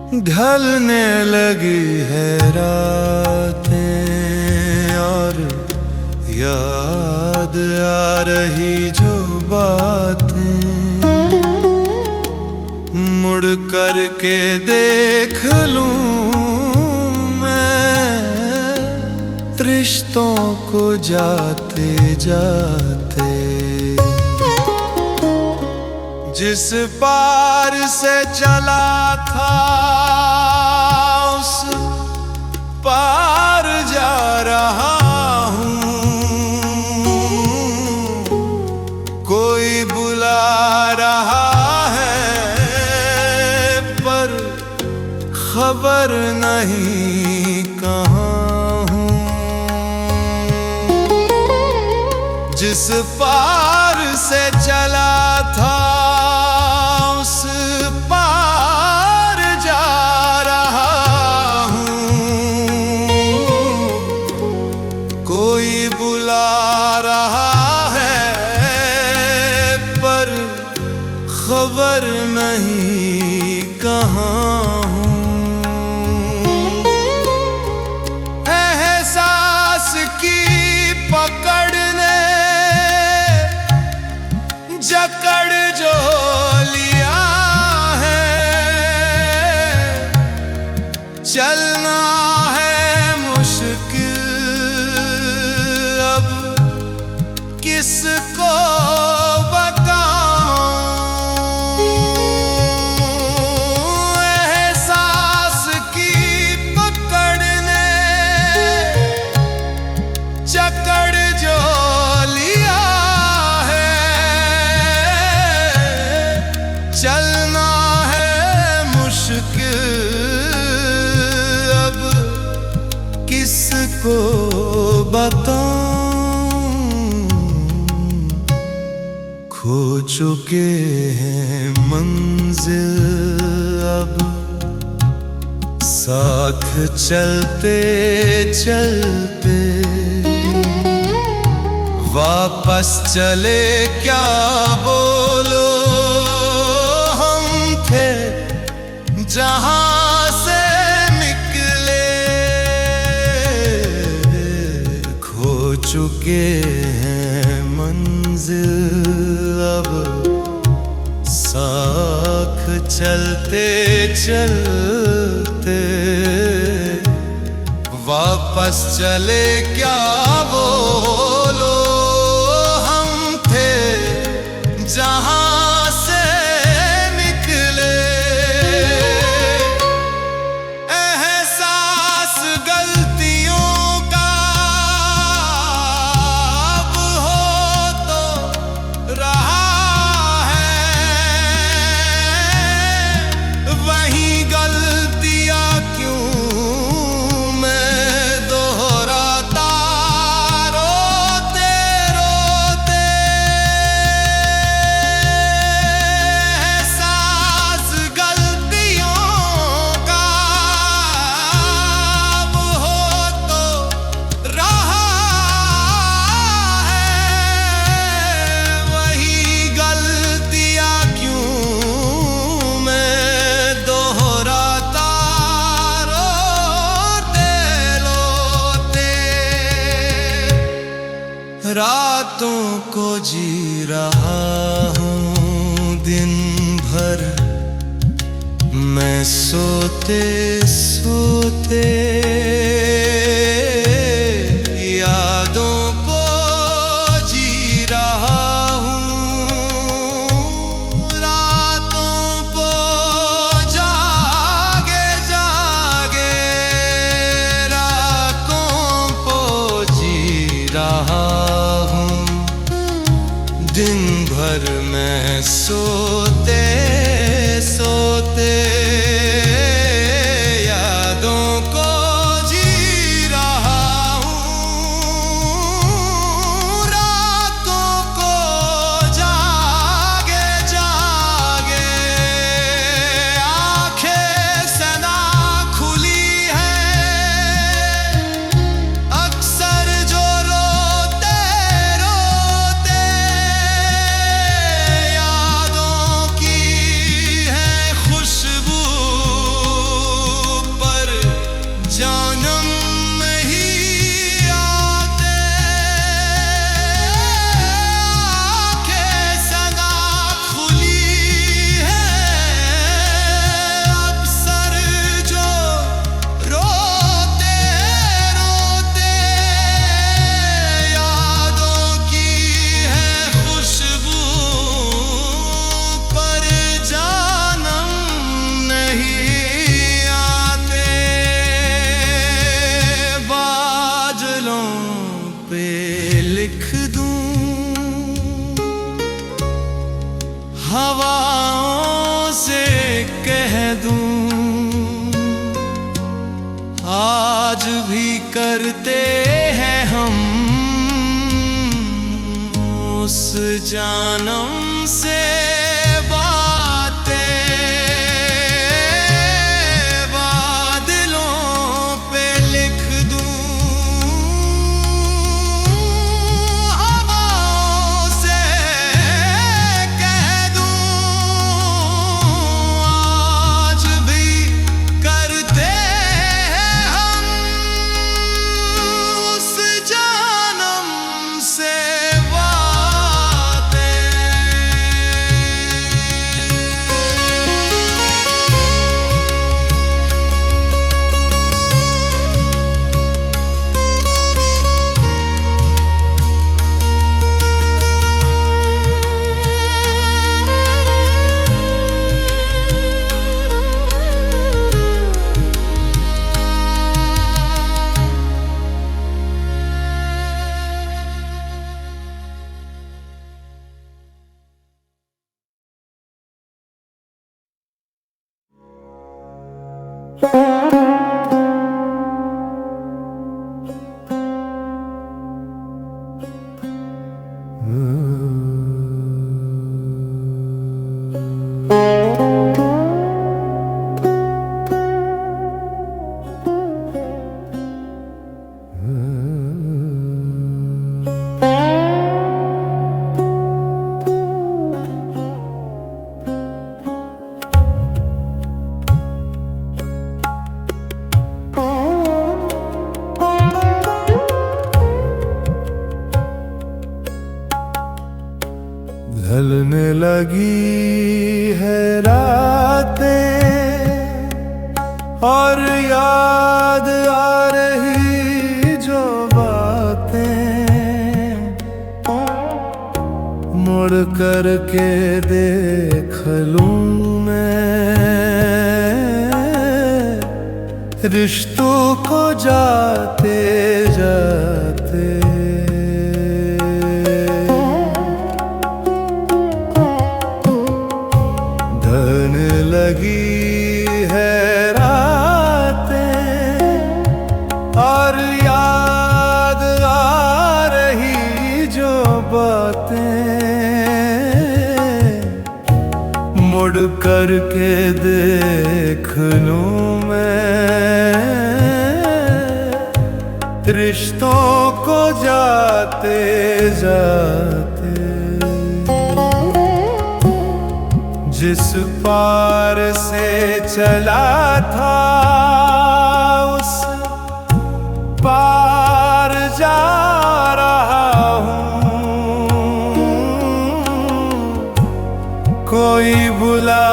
ढलने लगी है रातें और याद आ रही जो बातें, मुड़ कर के देख लूं मैं रिश्तों को जाते जाते। जिस पार से चला था उस पार जा रहा हूँ, कोई बुला रहा है पर खबर नहीं कहाँ हूँ। जिस पार से चला था उस पार जा रहा हूँ, कोई बुला रहा है पर खबर नहीं कहाँ हूँ। एहसास की पकड़ ने जकड़ जो लिया है, चलना है मुश्किल अब किसको बताऊं। एहसास की पकड़ ने जकड़ जो लिया है, चलना है मुश्किल अब किसको बताऊं। खो चुके हैं मंजिल अब साथ चलते चलते, वापस चले क्या बोलो जहां से निकले। खो चुके हैं मंजिल अब साथ चलते चलते, वापस चले क्या बोलो हम थे जहां रातों को जी रहा हूँ दिन भर मैं सोते सोते, यादों को जी रहा हूँ रातों को जागे जागे, रातों को जी रहा दिन भर मैं सोते सोते, यादों को जी रहा हूँ रातों को जागे जागे। आंखें सदा खुली है अक्सर जो रोते रोते, यादों की है भी करते हैं हम उस जानम से बातें, बादलों पे लिख दूं, हवाओं से कह दूं, आज भी करते हैं हम उस जानम से ढलने लगी है रातें और याद आ रही जो बातें, मुड़ कर के देख लूं मैं रिश्तों को जाते जाते। लगी है रातें और याद आ रही जो बातें, मुड़ कर के देख लूं मैं रिश्तों को जाते जाते। जिस पार से चला था उस पार जा रहा हूँ, कोई बुला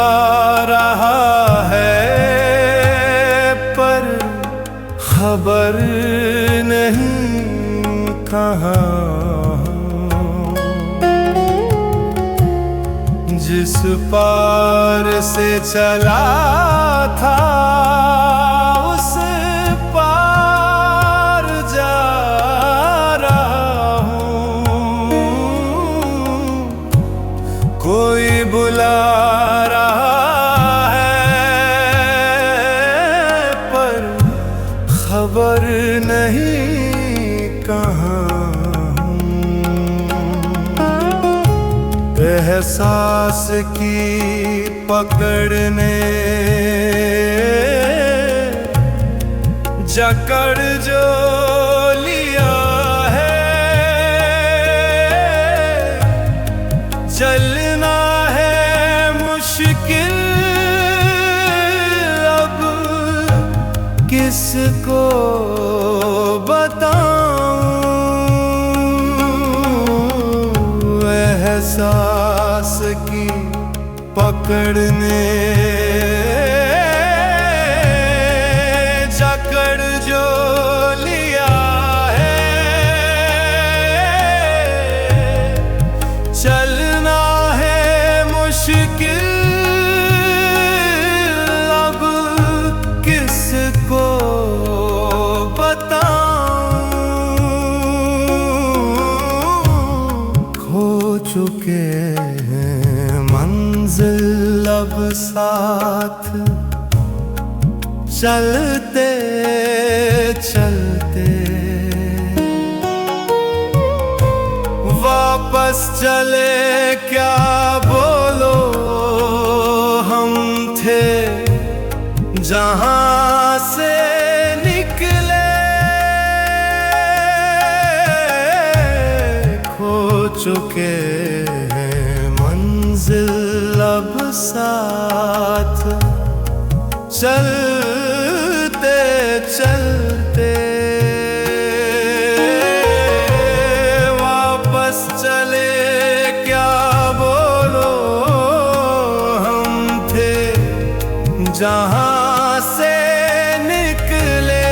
रहा है पर खबर नहीं कहाँ। जिस पार से चला था उस पार जा रहा हूँ, कोई बुला रहा है पर खबर नहीं कहाँ। एहसास की पकड़ ने जकड़ जो लिया है, चलना है मुश्किल अब किसको बताऊं। एहसास की पकड़ने जकड़ जो लिया है, चलना है मुश्किल अब किसको बताऊं। खो चुके हैं मंजिल अब साथ चलते चलते। वापस चले क्या बोलो, हम थे जहां से निकले, खो चुके हैं मंजिल अब साथ चलते चलते। वापस चले क्या बोलो, हम थे जहां से निकले,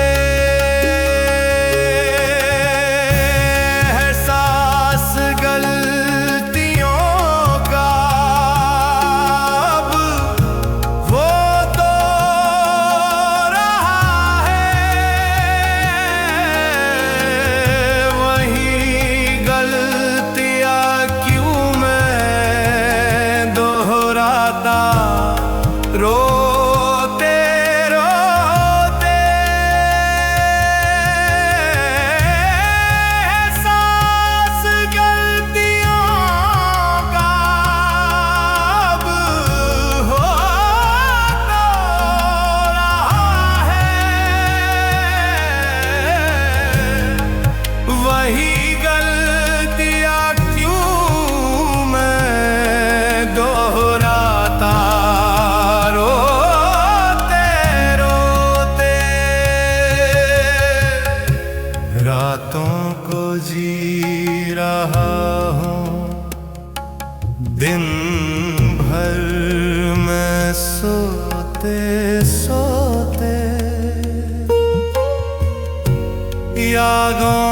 एहसास गलतियों का अब वो तो रहा है, वही गलतियां क्यों मैं दोहराता रोते रोते। एहसास गलतियों का अब हो तो रहा है, वही गलतियां क्यों मैं दोहराता रोते रोते। रातों को जी रहा हूँ, दिन भर मैं सोते सोते यादों